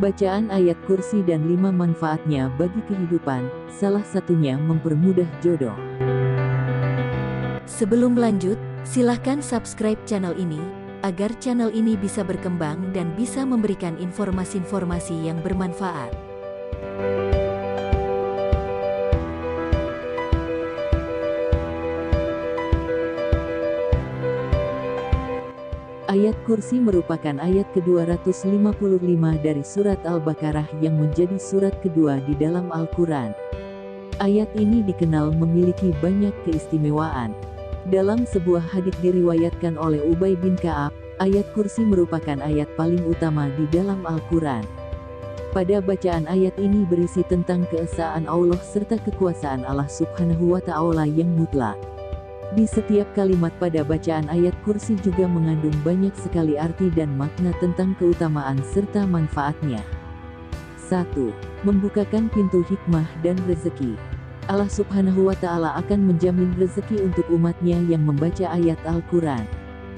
Bacaan ayat kursi dan 5 manfaatnya bagi kehidupan, salah satunya mempermudah jodoh. Sebelum lanjut, silahkan subscribe channel ini, agar channel ini bisa berkembang dan bisa memberikan informasi-informasi yang bermanfaat. Ayat kursi merupakan ayat ke-255 dari surat Al-Baqarah yang menjadi surat kedua di dalam Al-Quran. Ayat ini dikenal memiliki banyak keistimewaan. Dalam sebuah hadits diriwayatkan oleh Ubay bin Ka'ab, ayat kursi merupakan ayat paling utama di dalam Al-Quran. Pada bacaan ayat ini berisi tentang keesaan Allah serta kekuasaan Allah Subhanahu wa Ta'ala yang mutlak. Di setiap kalimat pada bacaan ayat kursi juga mengandung banyak sekali arti dan makna tentang keutamaan serta manfaatnya. 1. Membukakan pintu hikmah dan rezeki. Allah Subhanahu wa Ta'ala akan menjamin rezeki untuk umatnya yang membaca ayat Al-Quran.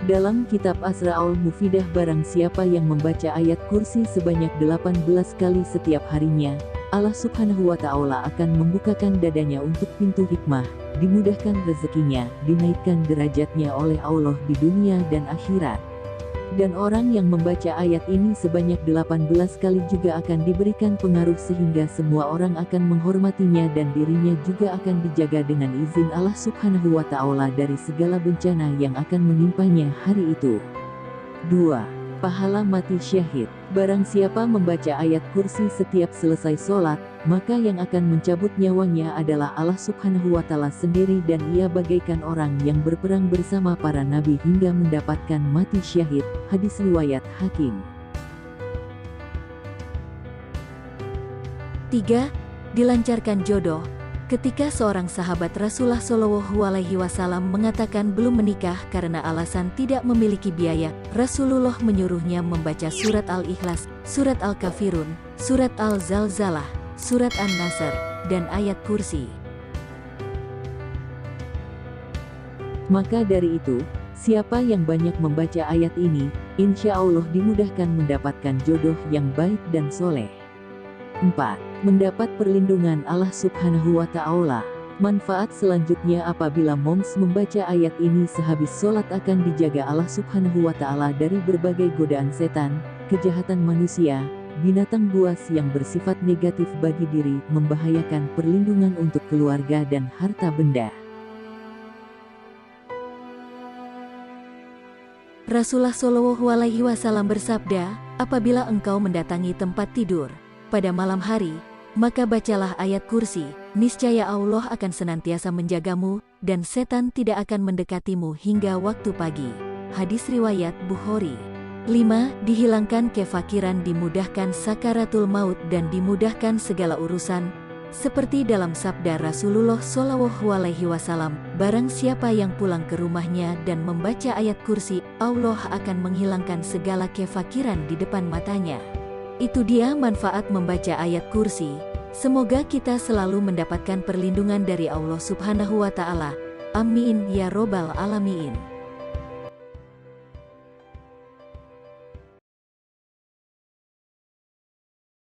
Dalam kitab Asra'ul Mufidah, barang siapa yang membaca ayat kursi sebanyak 18 kali setiap harinya, Allah Subhanahu wa Ta'ala akan membukakan dadanya untuk pintu hikmah, dimudahkan rezekinya, dinaikkan derajatnya oleh Allah di dunia dan akhirat. Dan orang yang membaca ayat ini sebanyak 18 kali juga akan diberikan pengaruh sehingga semua orang akan menghormatinya dan dirinya juga akan dijaga dengan izin Allah Subhanahu wa Ta'ala dari segala bencana yang akan menimpanya hari itu. 2. Pahala mati syahid. Barang siapa membaca ayat kursi setiap selesai sholat, maka yang akan mencabut nyawanya adalah Allah Subhanahu wa Ta'ala sendiri, dan ia bagaikan orang yang berperang bersama para nabi hingga mendapatkan mati syahid. Hadis riwayat Hakim. 3. Dilancarkan jodoh. Ketika seorang sahabat Rasulullah SAW mengatakan belum menikah karena alasan tidak memiliki biaya, Rasulullah menyuruhnya membaca surat Al-Ikhlas, surat Al-Kafirun, surat Al-Zalzalah, surat An-Nasr, dan ayat kursi. Maka dari itu, siapa yang banyak membaca ayat ini, insya Allah dimudahkan mendapatkan jodoh yang baik dan soleh. 4. Mendapat perlindungan Allah Subhanahu wa Ta'ala. Manfaat selanjutnya, apabila moms membaca ayat ini sehabis sholat, akan dijaga Allah Subhanahu wa Ta'ala dari berbagai godaan setan, kejahatan manusia, binatang buas yang bersifat negatif bagi diri, membahayakan, perlindungan untuk keluarga dan harta benda. Rasulullah SAW bersabda, apabila engkau mendatangi tempat tidur pada malam hari, maka bacalah ayat kursi, niscaya Allah akan senantiasa menjagamu, dan setan tidak akan mendekatimu hingga waktu pagi. Hadis riwayat Bukhari. 5. Dihilangkan kefakiran, dimudahkan sakaratul maut dan dimudahkan segala urusan. Seperti dalam sabda Rasulullah SAW, barang siapa yang pulang ke rumahnya dan membaca ayat kursi, Allah akan menghilangkan segala kefakiran di depan matanya. Itu dia manfaat membaca ayat kursi. Semoga kita selalu mendapatkan perlindungan dari Allah Subhanahu wa Ta'ala. Amin ya robbal alamin.